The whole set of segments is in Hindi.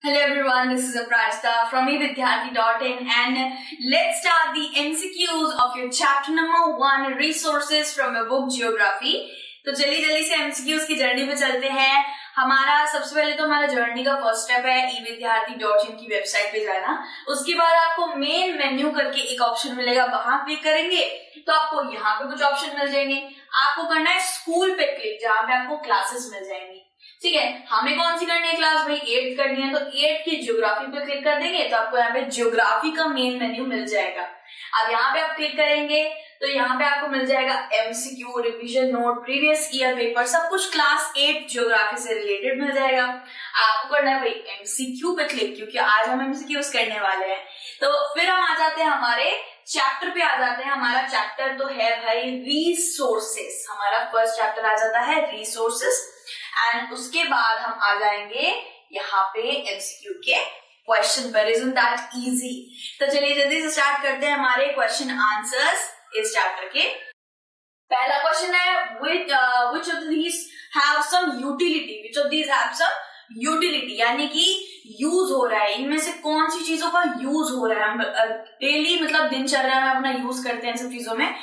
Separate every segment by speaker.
Speaker 1: Hello everyone, this is Aprajita from evidyarthi.in and let's start the MCQs of your chapter number 1 resources from your book Geography। तो जल्दी जल्दी से MCQs की जर्नी पे चलते हैं। हमारा सबसे पहले तो हमारा जर्नी का फर्स्ट स्टेप है evidyarthi.in की वेबसाइट पे जाना। उसके बाद आपको मेन मेन्यू करके एक ऑप्शन मिलेगा, वहां क्लिक करेंगे तो आपको यहाँ पे कुछ ऑप्शन मिल जाएंगे। आपको करना है स्कूल पे क्लिक, जहाँ पे आपको क्लासेस मिल जाएंगी। ठीक है, हमें कौन सी करनी है क्लास भाई? 8th करनी है, तो 8th की ज्योग्राफी पे क्लिक कर देंगे तो आपको यहाँ पे ज्योग्राफी का मेन मेन्यू मिल जाएगा। अब यहाँ पे आप क्लिक करेंगे तो यहाँ पे आपको मिल जाएगा MCQ, revision note, previous year paper, सब कुछ क्लास 8 ज्योग्राफी से रिलेटेड मिल जाएगा। आपको करना है भाई एमसीक्यू पे क्लिक, क्योंकि आज हम एमसीक्यूज करने वाले हैं। तो फिर हम आ जाते हैं हमारे चैप्टर पे आ जाते हैं। हमारा चैप्टर तो है भाई रिसोर्सेस। हमारा फर्स्ट चैप्टर आ जाता है रिसोर्सेस एंड उसके बाद हम आ जाएंगे यहाँ पे एमसीक्यू के क्वेश्चन पर। Isn't that easy? तो चलिए जल्दी से स्टार्ट करते हैं हमारे क्वेश्चन आंसर्स इस चैप्टर के। पहला क्वेश्चन है which of these have some utility? Which of these have some utility? यानी कि यूज हो रहा है, इनमें से कौन सी चीजों का यूज हो रहा है? हम डेली मतलब दिनचर्या में अपना यूज करते हैं इन सब चीजों में,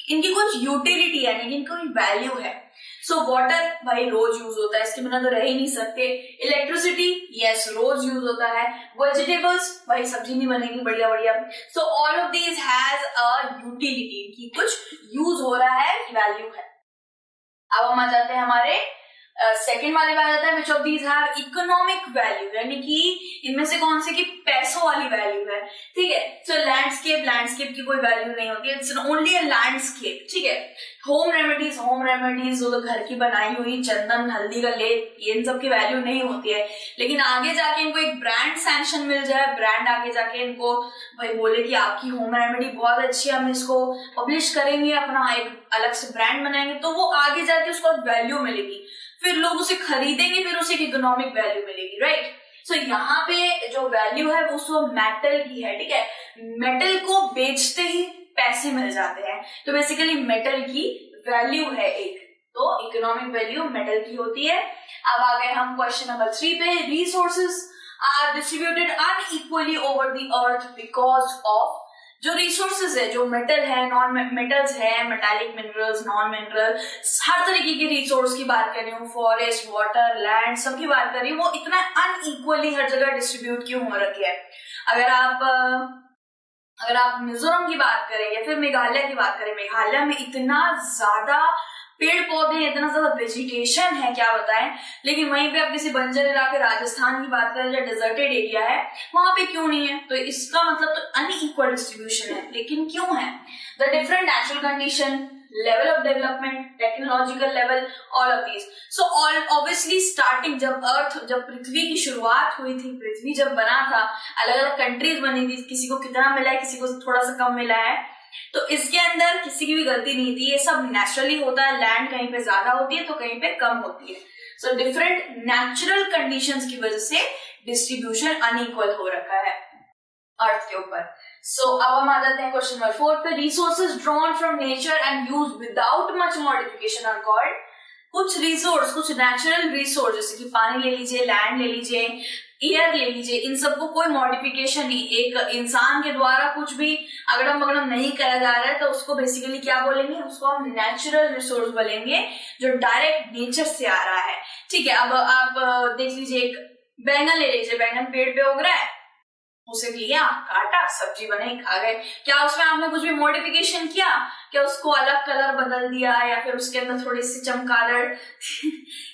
Speaker 1: इनकी कुछ यूटिलिटी यानी कि इनकी कोई वैल्यू है। सो वाटर भाई रोज यूज होता है, इसके बिना तो रह ही नहीं सकते। इलेक्ट्रिसिटी यस रोज यूज होता है। वेजिटेबल्स भाई सब्जी नहीं बनेगी बढ़िया बढ़िया। सो all of these has a utility, इनकी कुछ यूज हो रहा है, वैल्यू है। अब हम आ जाते हैं हमारे सेकेंड वाले पे आ जाता है which of these have economic value, यानी कि इनमें से कौन से की पैसों वाली वैल्यू है। ठीक है, सो लैंडस्केप की कोई वैल्यू नहीं होती है, इट्स ओनली अ लैंडस्केप। ठीक है, होम रेमेडीज जो तो घर की बनाई हुई चंदन, हल्दी का लेप, इन सब की वैल्यू नहीं होती है। लेकिन आगे जाके इनको एक ब्रांड सैंक्शन मिल जाए, ब्रांड आगे जाके इनको भाई बोले कि आपकी होम रेमेडी बहुत अच्छी है, हम इसको पब्लिश करेंगे, अपना एक अलग से ब्रांड बनाएंगे, तो वो आगे जाके उसको वैल्यू मिलेगी, फिर लोग उसे खरीदेंगे, फिर उसे इकोनॉमिक वैल्यू मिलेगी। राइट, सो यहाँ पे जो वैल्यू है वो मेटल की है। ठीक है, मेटल को बेचते ही पैसे मिल जाते हैं, तो बेसिकली मेटल की वैल्यू है एक, तो इकोनॉमिक वैल्यू मेटल की होती है। अब आ गए हम क्वेश्चन नंबर 3 पे। Resources are distributed unequally over the earth because of. जो रिसोर्सेज है, जो मेटल है, नॉन मेटल्स है, मेटालिक मिनरल्स, नॉन मिनरल, हर तरीके के रिसोर्स की बात कर रही हूँ, फॉरेस्ट, वाटर, लैंड, सबकी बात कर रही हूँ, वो इतना अनइक्वली हर जगह डिस्ट्रीब्यूट क्यों हो रखी है? अगर आप मिजोरम की बात करें या फिर मेघालय की बात करें, मेघालय में इतना ज्यादा पेड़ पौधे, इतना ज्यादा वेजिटेशन है, क्या बताएं। लेकिन वहीं पे आप किसी बंजर इलाके राजस्थान की बात करें, जो डेजर्टेड एरिया है, वहां पे क्यों नहीं है? तो इसका मतलब तो अनइक्वल डिस्ट्रीब्यूशन है। लेकिन क्यों है? The different natural condition, level of development, technological level, all of these. So all obviously starting जब पृथ्वी की शुरुआत हुई थी, पृथ्वी जब बना था, अलग अलग कंट्रीज बनी थी, किसी को कितना मिला है, किसी को थोड़ा सा कम मिला है, तो इसके अंदर किसी की भी गलती नहीं थी, ये सब नेचुरली होता है। लैंड कहीं पे ज्यादा होती है तो कहीं पे कम होती है। सो डिफरेंट नेचुरल कंडीशंस की वजह से डिस्ट्रीब्यूशन अनइक्वल हो रखा है अर्थ के ऊपर। सो अब हम आ जाते हैं क्वेश्चन नंबर 4 पे। Resources drawn from nature and use without much modification are called. कुछ रिसोर्स, कुछ नेचुरल रिसोर्स जैसे कि पानी ले लीजिए, लैंड ले लीजिए, एयर ले लीजिए, इन सबको कोई मॉडिफिकेशन नहीं, एक इंसान के द्वारा कुछ भी अगड़म बगड़म नहीं करा जा रहा है, तो उसको बेसिकली क्या बोलेंगे? उसको हम नेचुरल रिसोर्स बोलेंगे, जो डायरेक्ट नेचर से आ रहा है। ठीक है, अब आप देख लीजिए, एक बैंगन ले लीजिए, बैंगन पेड़ पे उग रहा है, उसे लिया, काटा, सब्जी बनाई, खा गए। क्या उसमें आपने कुछ भी मॉडिफिकेशन किया? क्या उसको अलग कलर बदल दिया या फिर उसके अंदर थोड़ी सी चमकादड़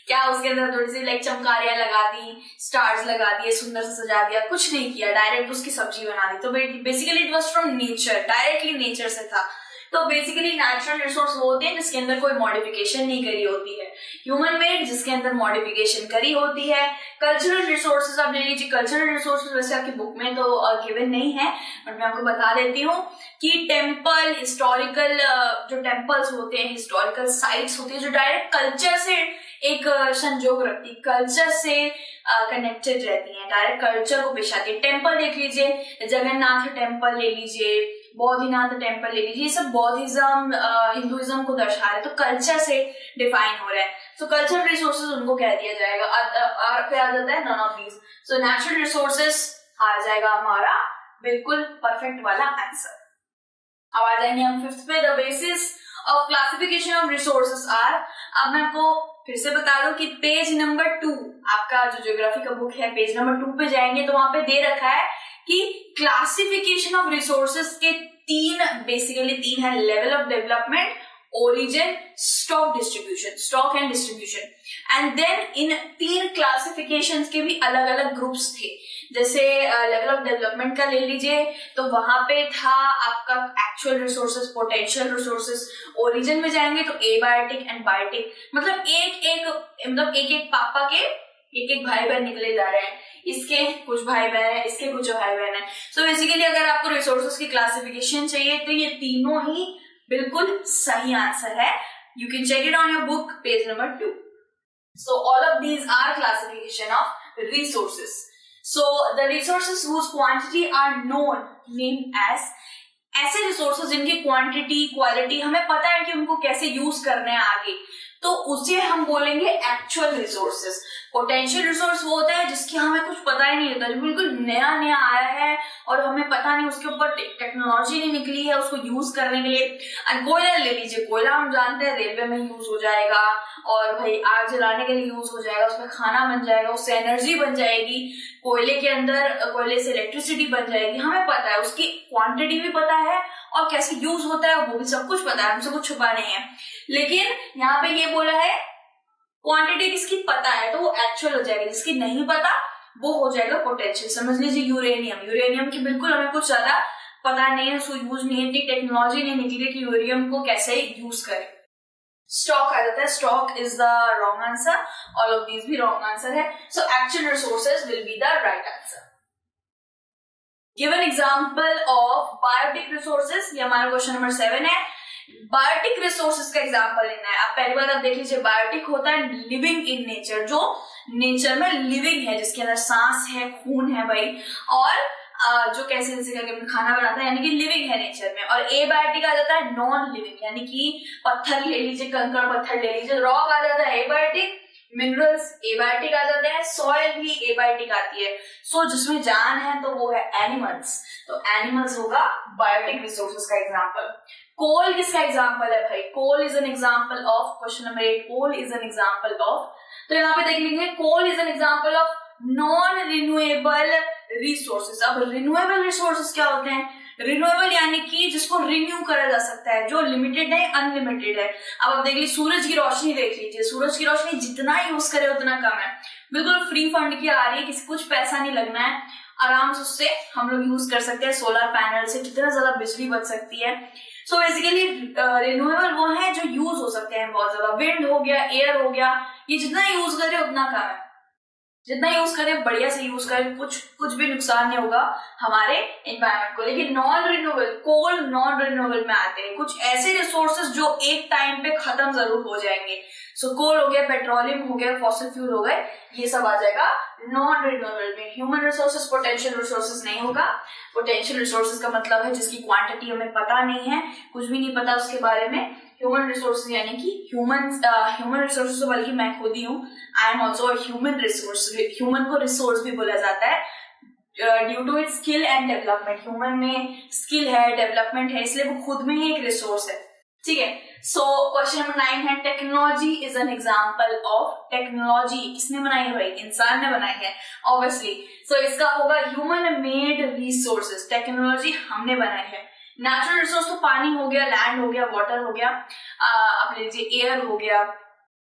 Speaker 1: क्या उसके अंदर थोड़ी सी चमकारियां लगा दी, स्टार्स लगा दिए, सुंदर से सजा दिया? कुछ नहीं किया, डायरेक्ट उसकी सब्जी बना दी। तो basically it was from nature, directly nature से था। तो बेसिकली नेचुरल रिसोर्स वो होते हैं जिसके अंदर कोई मॉडिफिकेशन नहीं करी होती है। ह्यूमन मेड जिसके अंदर मॉडिफिकेशन करी होती है। कल्चरल रिसोर्सेज आप ले लीजिए। कल्चरल रिसोर्सेज वैसे आपकी बुक में तो गिवन नहीं है, बट मैं आपको बता देती हूँ कि टेम्पल, हिस्टोरिकल जो टेम्पल्स होते हैं, हिस्टोरिकल साइट्स होती है, जो डायरेक्ट कल्चर से एक संजोग रखती है, कल्चर से कनेक्टेड रहती है, डायरेक्ट कल्चर को पेश आती है। टेम्पल देख लीजिए, जगन्नाथ टेम्पल ले लीजिए, बौद्धिनाथ टेम्पल ले लीजिए, ये सब बौद्धिज्म, हिंदुइज्म को दर्शा रहे हैं, तो कल्चर से डिफाइन हो रहा है। सो कल्चरल रिसोर्सेज उनको कह दिया जाएगा। फिर आ जाता है none of these. So natural resources आ जाएगा हमारा बिल्कुल परफेक्ट वाला आंसर। अब आ जाएंगे हम फिफ्थ पे, the basis of classification of resources are. अब मैं आपको फिर से बता दूं कि पेज नंबर 2, आपका जो ज्योग्राफी का बुक है पेज नंबर 2 पे जाएंगे तो वहां पे दे रखा है कि क्लासिफिकेशन ऑफ रिसोर्सेस के बेसिकली तीन है, level of development, origin, stock distribution, stock and distribution. And then in तीन क्लासिफिकेशंस के भी अलग अलग ग्रुप्स थे। जैसे लेवल ऑफ डेवलपमेंट का ले लीजिए तो वहां पे था आपका actual resources, potential resources. Origin में जाएंगे तो एबायोटिक एंड बायोटिक, मतलब एक एक पापा के एक एक भाई बहन निकले जा रहे हैं, इसके कुछ भाई बहन है, इसके कुछ भाई बहन है। सो बेसिकली अगर आपको रिसोर्सेस की क्लासिफिकेशन चाहिए तो ये तीनों ही बिल्कुल सही आंसर है। You can check it on your book page number 2। So all of these are classification of resources. So the resources whose quantity are known named as, ऐसे रिसोर्सेज जिनकी क्वांटिटी क्वालिटी हमें पता है कि उनको कैसे यूज करने हैं आगे, तो उसे हम बोलेंगे एक्चुअल रिसोर्सेज। पोटेंशियल रिसोर्स वो होता है जिसकी हमें कुछ पता ही नहीं होता, जो बिल्कुल नया नया आया है और हमें पता नहीं, उसके ऊपर टेक्नोलॉजी नहीं निकली है उसको यूज करने के लिए। कोयला ले लीजिए, कोयला हम जानते हैं रेलवे में यूज हो जाएगा और भाई आग जलाने के लिए यूज हो जाएगा, उसमें खाना बन जाएगा, उससे एनर्जी बन जाएगी, कोयले के अंदर कोयले से इलेक्ट्रिसिटी बन जाएगी, हमें पता है, उसकी क्वांटिटी भी पता है और कैसे यूज होता है वो भी सब कुछ पता है, हमसे कुछ छुपा नहीं है। लेकिन यहाँ पे ये बोला है क्वांटिटी किसकी पता है तो वो एक्चुअल हो जाएगा, जिसकी नहीं पता वो हो जाएगा पोटेंशियल। समझ लीजिए यूरेनियम की बिल्कुल हमें कुछ ज्यादा पता नहीं है, उसको यूज नहीं है, इतनी टेक्नोलॉजी नहीं निकली कि यूरेनियम को कैसे यूज करें। स्टॉक आ जाता है, stock is the wrong answer, all of these भी रॉन्ग आंसर है। So actual resources will be the right answer. Give an example of biotic resources, ये हमारा क्वेश्चन नंबर 7 है। बायोटिक रिसोर्सेज का एग्जांपल लेना है। आप पहली बार आप देख लीजिए, बायोटिक होता है लिविंग इन नेचर, जो नेचर में लिविंग है, जिसके अंदर सांस है, खून है भाई, और जो कैसे जैसे करके खाना बनाता है, यानी कि लिविंग है नेचर में। और एबायोटिक आ जाता है नॉन लिविंग, यानी कि पत्थर ले लीजिए, कंकड़ पत्थर ले लीजिए, रॉक आ जाता है एबायोटिक, मिनरल्स एबायोटिक आ जाते हैं, सॉइल भी एबायोटिक आती है। सो जिसमें जान है तो वो है एनिमल्स, तो एनिमल्स होगा बायोटिक रिसोर्सेज का एग्जांपल। कोल किसका एग्जांपल है भाई? Coal is an example of, question number 8, coal is an example of, तो यहाँ पे देख लेंगे coal is an example of non renewable resources. अब रिन्यूएबल रिसोर्सेज क्या होते हैं? रिन्यूएबल यानी कि जिसको रिन्यू करा जा सकता है, जो लिमिटेड है, अनलिमिटेड है। अब आप देख लीजिए, सूरज की रोशनी देख लीजिए, सूरज की रोशनी जितना यूज करे उतना कम है, बिल्कुल फ्री फंड की आ रही है, किसी कुछ पैसा नहीं लगना है, आराम से उससे हम लोग यूज कर सकते हैं। सोलर पैनल से कितना ज्यादा बिजली बच सकती है। सो बेसिकली रिन्यूएबल वो है जो यूज हो सकते हैं बहुत ज्यादा। विंड हो गया, एयर हो गया, ये जितना यूज करे उतना कम है, जितना यूज करें बढ़िया से यूज करें, कुछ भी नुकसान नहीं होगा हमारे एनवायरमेंट को। लेकिन नॉन रिन्यूएबल, कोल नॉन रिन्यूएबल में आते हैं, कुछ ऐसे रिसोर्सेज जो एक टाइम पे खत्म जरूर हो जाएंगे। सो कोल हो गया, पेट्रोलियम हो गया, फॉसिल फ्यूल हो गए, ये सब आ जाएगा नॉन रिन्यूएबल में। ह्यूमन रिसोर्सेज, पोटेंशियल रिसोर्सेज नहीं होगा। पोटेंशियल रिसोर्सेज का मतलब है जिसकी क्वांटिटी हमें पता नहीं है, कुछ भी नहीं पता उसके बारे में। ह्यूमन रिसोर्सेज यानी कि ह्यूमन रिसोर्सेज तो बल्कि मैं खुद ही हूँ, I am also human resource. Human को रिसोर्स भी बोला जाता है due to its skill and development. Human में स्किल है, डेवलपमेंट है, इसलिए वो खुद में ही एक रिसोर्स है। ठीक है, सो क्वेश्चन नंबर 9 है, technology is an example of. Technology किसने बनाई है भाई? इंसान ने बनाई है ऑब्वियसली। सो इसका होगा ह्यूमन मेड रिसोर्सेज, टेक्नोलॉजी हमने बनाई है। नेचुरल रिसोर्स तो पानी हो गया, लैंड हो गया, वाटर हो गया, आप लीजिए एयर हो गया,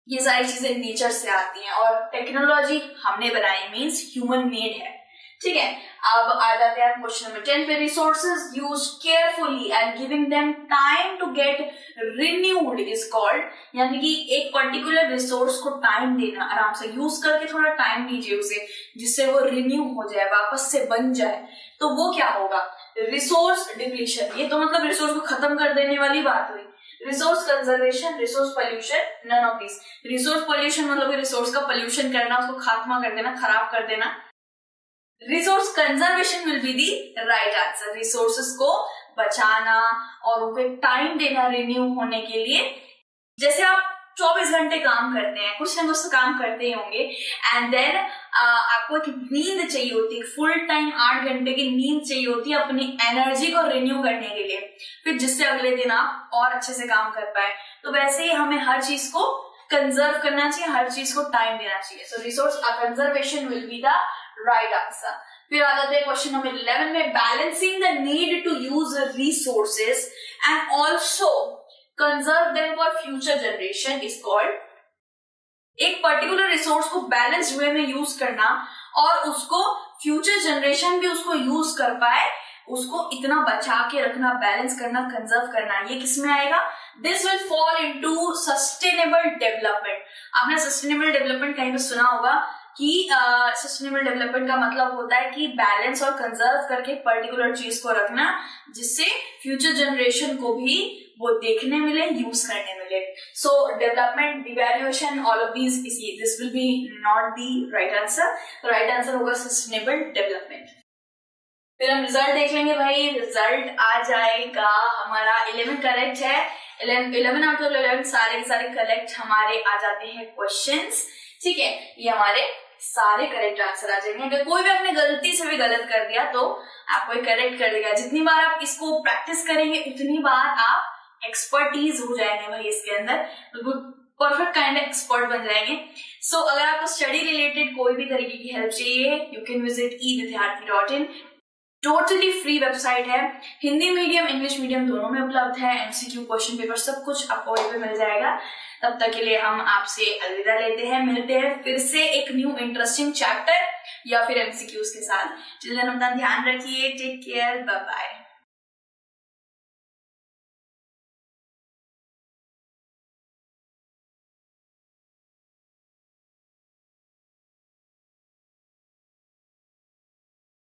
Speaker 1: ये सारी चीजें नेचर से आती हैं। और टेक्नोलॉजी हमने बनाई मींस ह्यूमन मेड है। ठीक है, अब आ जाते हैं क्वेश्चन नंबर 10 पे। Resources use carefully and giving them time to get renewed is called, यानी कि एक पर्टिकुलर रिसोर्स को टाइम देना, आराम से यूज करके थोड़ा टाइम दीजिए उसे, जिससे वो रिन्यू हो जाए, वापस से बन जाए, तो वो क्या होगा? Resource depletion. ये तो मतलब रिसोर्स को खत्म कर देने वाली बात हुई। Resource conservation, resource pollution, none of this. Resource pollution मतलब रिसोर्स का पोल्यूशन करना, उसको खात्मा कर देना, खराब कर देना। Resource conservation will be the right answer. Resources को बचाना और उनको एक टाइम देना रिन्यू होने के लिए। जैसे आप 24 घंटे काम करते हैं, कुछ ना कुछ तो काम करते ही होंगे, एंड देन आपको एक नींद चाहिए होती है, फुल टाइम 8 घंटे की नींद चाहिए होती है अपनी एनर्जी को रिन्यू करने के लिए, फिर जिससे अगले दिन आप और अच्छे से काम कर पाए। तो वैसे ही हमें हर चीज को कंजर्व करना चाहिए, हर चीज को टाइम देना चाहिए। So resource conservation will be the right answer. फिर आ जाते हैं क्वेश्चन नंबर 11 में, balancing the need to use resources and also conserve them for future generation is called. एक पर्टिकुलर रिसोर्स को बैलेंस वे में यूज करना और उसको फ्यूचर जनरेशन भी उसको यूज कर पाए, उसको इतना बचा के रखना, बैलेंस करना, कंजर्व करना, ये किसमें आएगा? This will fall into sustainable development. आपने सस्टेनेबल डेवलपमेंट कहीं पे सुना होगा कि सस्टेनेबल डेवलपमेंट का मतलब होता है कि बैलेंस और कंजर्व करके पर्टिकुलर चीज को रखना जिससे फ्यूचर जनरेशन को भी वो देखने मिले, यूज करने मिले। सो development, evaluation, all of this will be not the right answer. Right answer होगा सस्टेनेबल डेवलपमेंट। फिर हम रिजल्ट देख लेंगे भाई। रिजल्ट आ जाएगा हमारा 11 करेक्ट है, 11 आउट ऑफ 11 सारे के सारे करेक्ट हमारे आ जाते हैं क्वेश्चंस। ठीक है, ये हमारे सारे करेक्ट आंसर आ जाएंगे। अगर कोई भी आपने गलती से भी गलत कर दिया तो आपको करेक्ट कर देगा। जितनी बार आप इसको प्रैक्टिस करेंगे उतनी बार आप एक्सपर्टीज हो जाएंगे भाई इसके अंदर, बिल्कुल परफेक्ट काइंड एक्सपर्ट बन जाएंगे। सो अगर आपको स्टडी रिलेटेड कोई भी तरीके की हेल्प चाहिए, you can visit evidyarthi.in। Totally free website है, हिंदी मीडियम इंग्लिश मीडियम दोनों में उपलब्ध है। एमसीक्यू, क्वेश्चन पेपर, सब कुछ आपको वहीं पे मिल जाएगा। तब तक के लिए हम आपसे अलविदा लेते हैं, मिलते हैं फिर से एक न्यू इंटरेस्टिंग चैप्टर या फिर एमसीक्यूज के साथ। चिल्ड्रन अपना ध्यान रखिए, टेक केयर, बाय बाय।